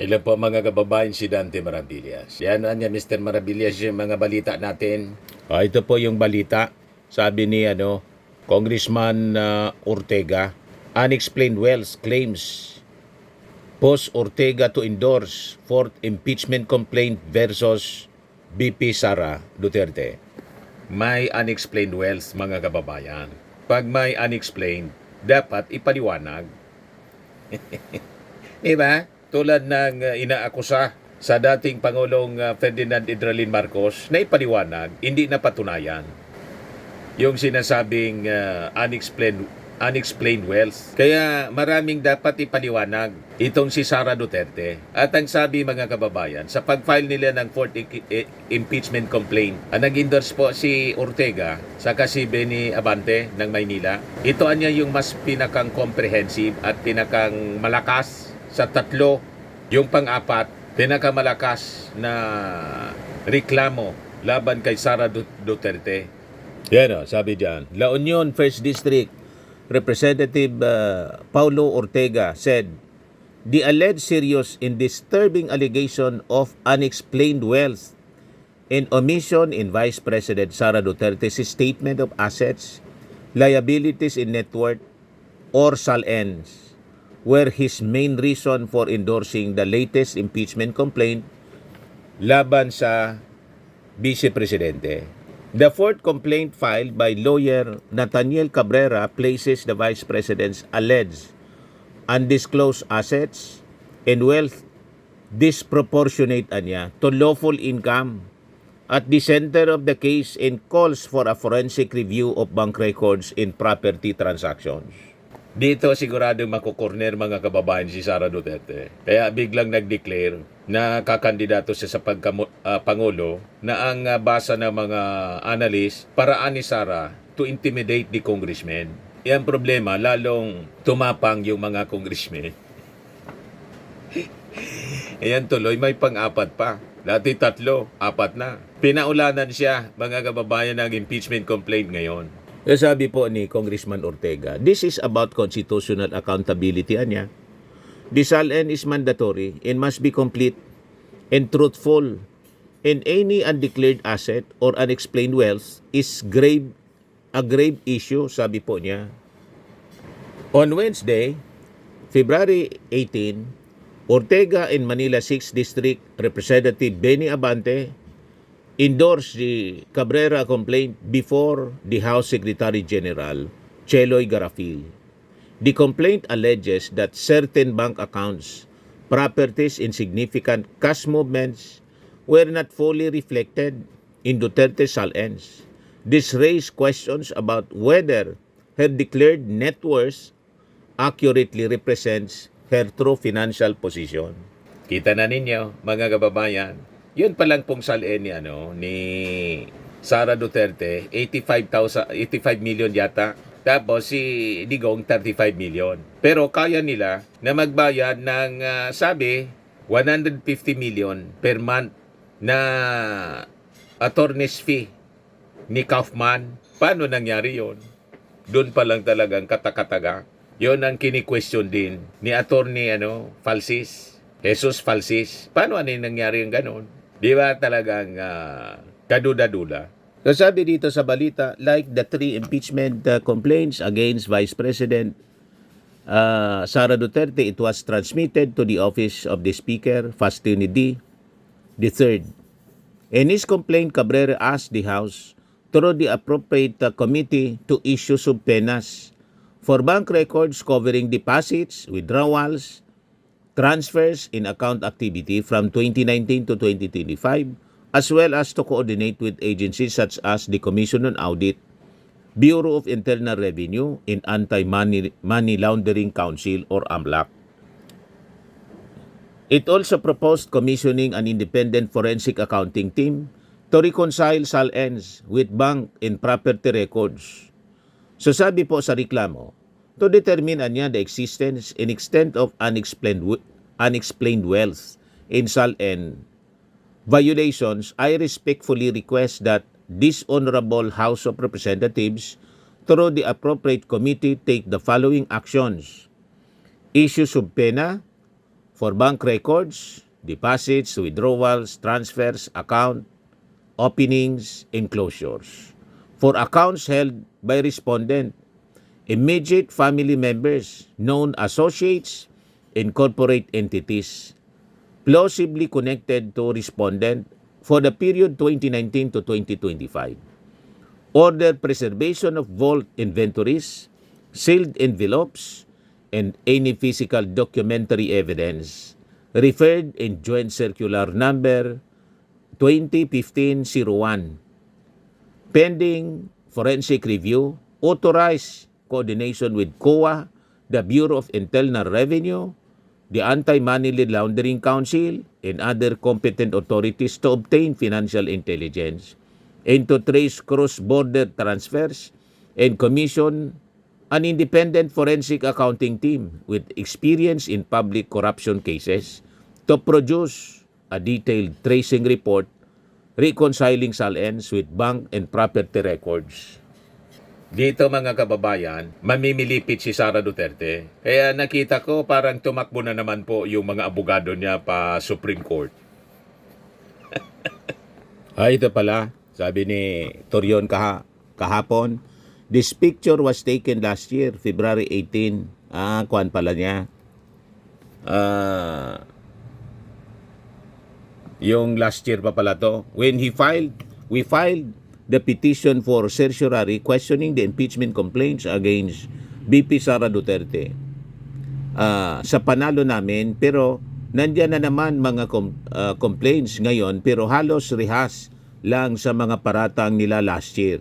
Hello po mga kababayan, si Dante Maravillas. Yan niya Mr. Maravillas yung mga balita natin. Ito po yung balita. Sabi ni Congressman Ortega, unexplained wealth claims Post Ortega to endorse fourth impeachment complaint versus BP Sara Duterte. May unexplained wealth mga kababayan. Pag may unexplained, dapat ipaliwanag. Diba? Tulad ng inaakusa sa dating Pangulong Ferdinand Idralin Marcos na ipaliwanag, hindi napatunayan yung sinasabing unexplained wealth. Kaya maraming dapat ipaliwanag itong si Sara Duterte. At ang sabi mga kababayan, sa pag-file nila ng fourth impeachment complaint, nag-endorse po si Ortega saka si Benny Abante ng Maynila. Ito anya yung mas pinakang comprehensive at pinakang malakas sa tatlo. Yung pang-apat, pinakamalakas na reklamo laban kay Sara Duterte. Yan sabi diyan. La Union 1st District Representative Paulo Ortega said, the alleged serious and disturbing allegation of unexplained wealth and omission in Vice President Sara Duterte's statement of assets, liabilities, and net worth, or SALNs, were his main reason for endorsing the latest impeachment complaint laban sa Vice Presidente. The fourth complaint filed by lawyer Nathaniel Cabrera places the Vice President's alleged undisclosed assets and wealth disproportionate to lawful income at the center of the case and calls for a forensic review of bank records in property transactions. Dito sigurado makukorner mga kababayan si Sara Duterte. Kaya biglang nag-declare na kakandidato siya sa pagka-pangulo na ang basa ng mga analyst, paraan ni Sara to intimidate the congressmen. Yan problema, lalong tumapang yung mga congressmen. Ayan tuloy, may pang-apat pa. Dati 3, 4 na. Pinaulanan siya mga kababayan ng impeachment complaint ngayon. Sabi po ni Congressman Ortega, this is about constitutional accountability niya. The SALN is mandatory and must be complete and truthful. And any undeclared asset or unexplained wealth is a grave issue, sabi po niya. On Wednesday, February 18, Ortega and Manila 6th District Representative Benny Abante endorsed the Cabrera complaint before the House Secretary General, Cheloy Garafil. The complaint alleges that certain bank accounts, properties, and significant cash movements were not fully reflected in Duterte's SALNs. This raised questions about whether her declared net worth accurately represents her true financial position. Kita na ninyo, mga kababayan, yun pa lang pong SALN ni Sara Duterte, 85 million yata. Tapos si Digong, 35 million. Pero kaya nila na magbayad ng, sabi, 150 million per month na attorney's fee ni Kaufman. Paano nangyari yon? Doon pa lang talagang katakataga. Yon ang kini-question din ni attorney Falsis. Jesus Falsis. Paano nangyari yung ganon? Di ba talagang kaduda-duda? So sabi dito sa balita, like the 3 impeachment complaints against Vice President Sara Duterte, it was transmitted to the office of the Speaker, Faustino D. III. In his complaint, Cabrera asked the House through the appropriate committee to issue subpoenas for bank records covering deposits, withdrawals, transfers in account activity from 2019 to 2025, as well as to coordinate with agencies such as the Commission on Audit, Bureau of Internal Revenue, and Anti-Money Laundering Council or AMLAC. It also proposed commissioning an independent forensic accounting team to reconcile SALNs with bank and property records. So sabi po sa reklamo, to determine the existence and extent of unexplained wealth in SALN violations, I respectfully request that this Honorable House of Representatives, through the appropriate committee, take the following actions. Issue subpoena for bank records, deposits, withdrawals, transfers, account openings, and closures. For accounts held by respondent, immediate family members, known associates, and corporate entities plausibly connected to respondent for the period 2019 to 2025. Order preservation of vault inventories, sealed envelopes, and any physical documentary evidence referred in Joint Circular Number 2015-01. Pending forensic review, authorized coordination with COA, the Bureau of Internal Revenue, the Anti-Money Laundering Council, and other competent authorities to obtain financial intelligence and to trace cross-border transfers and commission an independent forensic accounting team with experience in public corruption cases to produce a detailed tracing report reconciling SALNs with bank and property records. Dito mga kababayan, mamimilipit si Sara Duterte. Kaya nakita ko parang tumakbo na naman po yung mga abogado niya pa Supreme Court. Ito pala, sabi ni Torion kahapon, this picture was taken last year, February 18. Kuan pala niya. Yung last year pa pala to. When we filed the petition for certiorari questioning the impeachment complaints against VP Sara Duterte. Sa panalo namin, pero nandiyan na naman mga complaints ngayon, pero halos rehas lang sa mga paratang nila last year.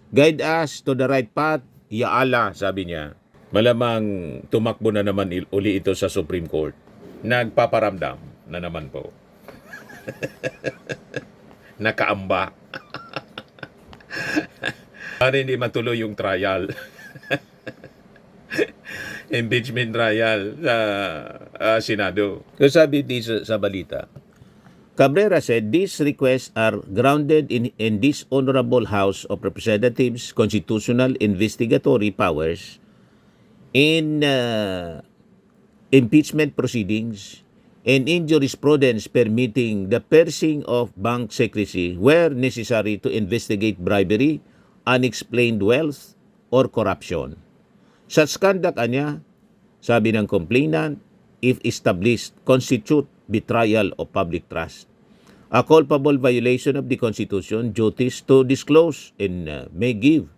Guide us to the right path, Ya Allah, sabi niya. Malamang tumakbo na naman uli ito sa Supreme Court. Nagpaparamdam na naman po. Nakaamba. Para hindi matuloy yung trial. Impeachment trial sa Senado. So sabi dito sa balita, Cabrera said these requests are grounded in this Honorable House of Representatives' constitutional investigatory powers in impeachment proceedings and in jurisprudence permitting the piercing of bank secrecy where necessary to investigate bribery, unexplained wealth, or corruption. Such conduct, anya, sabi ng complainant, if established, constitute betrayal of public trust, a culpable violation of the Constitution, duties to disclose, and may give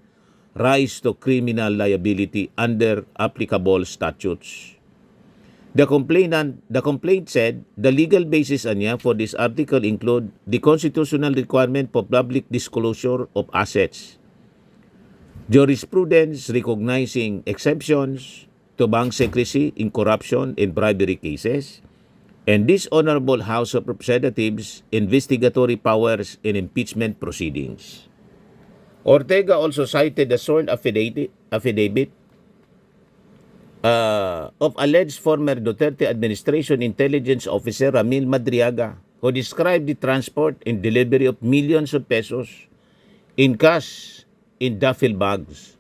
rise to criminal liability under applicable statutes. The complaint said the legal basis anya for this article include the constitutional requirement for public disclosure of assets, jurisprudence recognizing exceptions to bank secrecy in corruption and bribery cases, and this Honorable House of Representatives' investigatory powers in impeachment proceedings. Ortega also cited the sworn affidavit of alleged former Duterte administration intelligence officer Ramil Madriaga, who described the transport and delivery of millions of pesos in cash in duffel bags,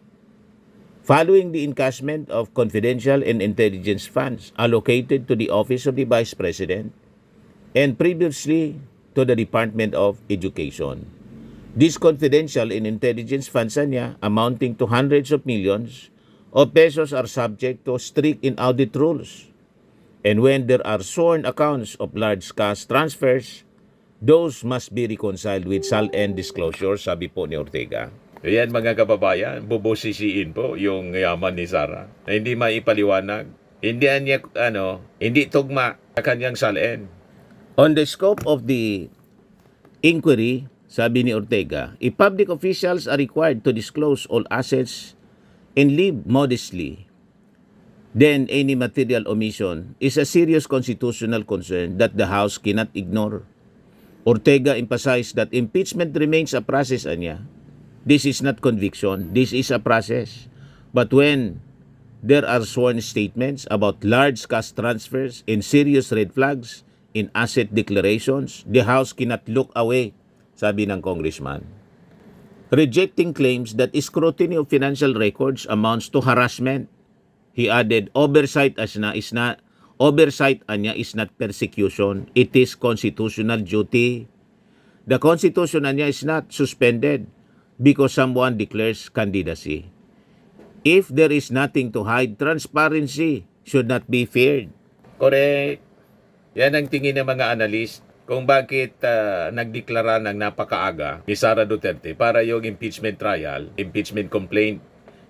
following the encashment of confidential and intelligence funds allocated to the Office of the Vice President and previously to the Department of Education. These confidential and intelligence funds niya, amounting to hundreds of millions of pesos, are subject to strict in audit rules. And when there are sworn accounts of large cash transfers, those must be reconciled with SALN disclosure, sabi po ni Ortega. Ayan mga kababayan, bubusisiin po yung yaman ni Sara na hindi maipaliwanag. Hindi tugma sa kanyang SALN. On the scope of the inquiry, sabi ni Ortega, if public officials are required to disclose all assets and live modestly, then any material omission is a serious constitutional concern that the House cannot ignore. Ortega emphasized that impeachment remains a process anya. This is not conviction, this is a process. But when there are sworn statements about large cash transfers and serious red flags in asset declarations, the House cannot look away, sabi ng congressman. Rejecting claims that scrutiny of financial records amounts to harassment, he added, oversight is not Oversight anya is not persecution. It is constitutional duty. The Constitution anya is not suspended because someone declares candidacy. If there is nothing to hide, transparency should not be feared. Correct. Yan ang tingin ng mga analyst kung bakit nagdeklara ng napakaaga ni Sara Duterte para yung impeachment trial, impeachment complaint,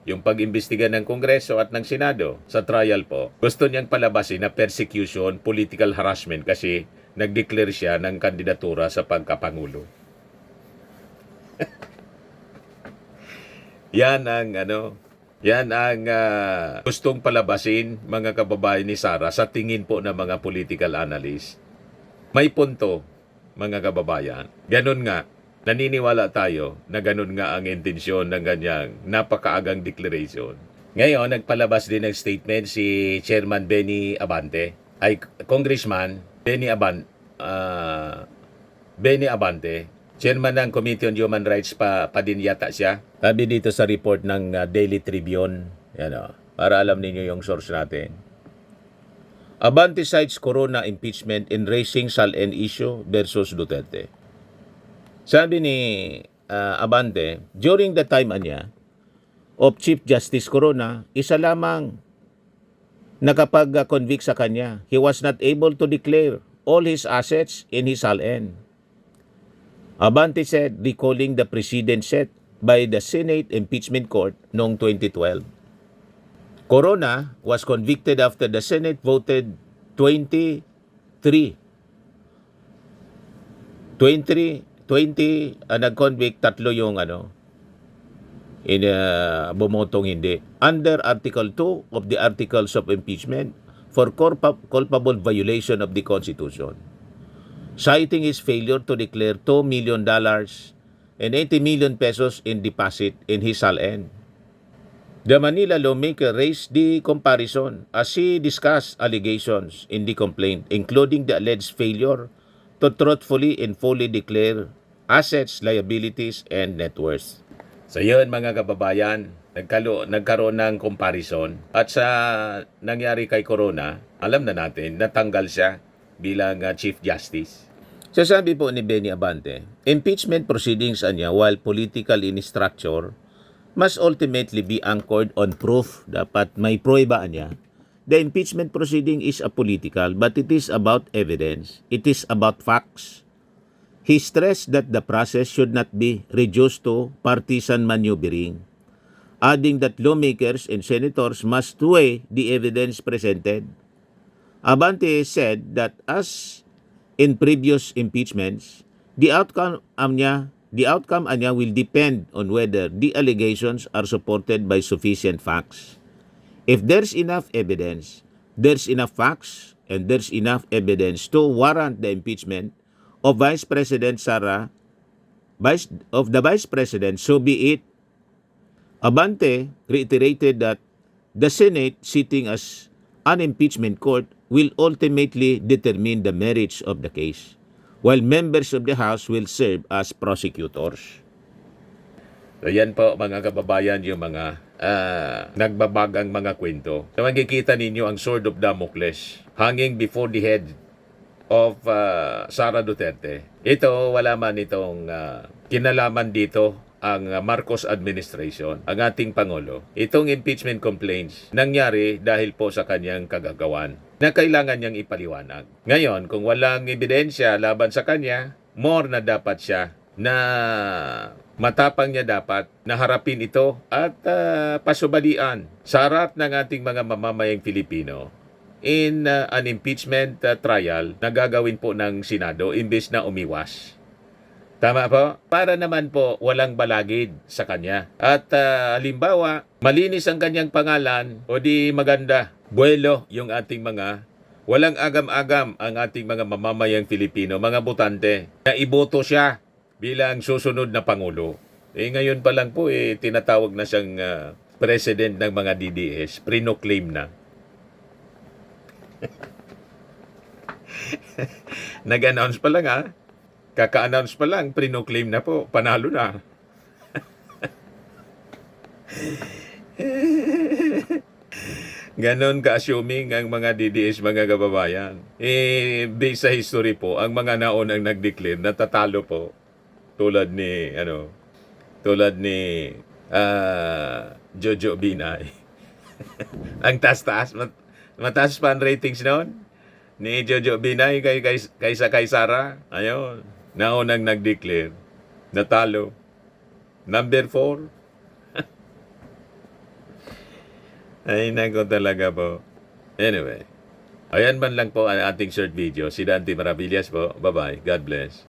yung pag-imbestiga ng Kongreso at ng Senado sa trial po. Gusto niyang palabasin na persecution, political harassment kasi nagdeclare siya ng kandidatura sa pagkapangulo. Yan ang gustong palabasin mga kababayan ni Sara sa tingin po ng mga political analyst. May punto, mga kababayan. Ganun nga, naniniwala tayo na ganun nga ang intensyon ng ganyang napakaagang declaration. Ngayon, nagpalabas din ng statement si Chairman Benny Abante, Congressman Benny Abante, Chairman ng Committee on Human Rights pa din yata siya. Sabi dito sa report ng Daily Tribune, para alam ninyo yung source natin. Abante cites Corona impeachment in raising SALN issue versus Duterte. Sabi ni Abante, during the time niya of Chief Justice Corona, isa lamang nakapag-convict sa kanya. He was not able to declare all his assets in his SALN. Abante said, recalling the precedent set by the Senate Impeachment Court noong 2012. Corona was convicted after the Senate voted 20 nag-convict, tatlo yung bumotong hindi. Under Article 2 of the Articles of Impeachment for culpable violation of the Constitution. Citing his failure to declare $2 million and 80 million pesos in deposit in his SALN. The Manila lawmaker raised the comparison as he discussed allegations in the complaint, including the alleged failure to truthfully and fully declare assets, liabilities, and net worth. So yun mga kababayan, nagkaroon ng comparison at sa nangyari kay Corona, alam na natin, natanggal siya bilang Chief Justice. Sasabi po ni Benny Abante, impeachment proceedings anya, while political in structure, must ultimately be anchored on proof. Dapat may prueba niya. The impeachment proceeding is apolitical, but it is about evidence. It is about facts. He stressed that the process should not be reduced to partisan maneuvering, adding that lawmakers and senators must weigh the evidence presented. Abante said that as in previous impeachments, the outcome anya will depend on whether the allegations are supported by sufficient facts. If there's enough evidence, there's enough facts, and there's enough evidence to warrant the impeachment of Vice President Sara, of the Vice President, so be it. Abante reiterated that the Senate, sitting as an impeachment court, will ultimately determine the merits of the case, while members of the House will serve as prosecutors. So yan po mga kababayan yung mga nagbabagang mga kwento. So makikita ninyo ang sword of Damocles hanging before the head of Sara Duterte. Ito, wala man itong kinalaman dito ang Marcos administration, ang ating Pangulo. Itong impeachment complaints nangyari dahil po sa kanyang kagagawan na kailangan niyang ipaliwanag. Ngayon, kung walang ebidensya laban sa kanya, more na dapat siya na matapang niya dapat na harapin ito at pasubalian sa harap ng ating mga mamamayang Filipino in an impeachment trial na gagawin po ng Senado imbes na umiwas. Tama po? Para naman po walang balagid sa kanya. At halimbawa, malinis ang kanyang pangalan o di maganda, buwelo yung ating mga, walang agam-agam ang ating mga mamamayang Filipino, mga botante, na iboto siya bilang susunod na Pangulo. Ngayon pa lang po, tinatawag na siyang president ng mga DDS, pre-claim na. Nag-announce pa lang Kaka-announce pa lang, pre-claim na po, panalo na. Ganon ka-assuming ang mga DDS, mga kababayan. Based sa history po, ang mga naunang nag-declare, natatalo po. Tulad ni, Jojo Binay. Ang taas-taas, mataas pa ang ratings noon ni Jojo Binay kaysa kay Sara. Ayun, naunang nag-declare, natalo. Number 4. Ay, nako talaga po. Anyway, ayan man lang po ang ating short video. Si Dante Maravillas po. Bye-bye. God bless.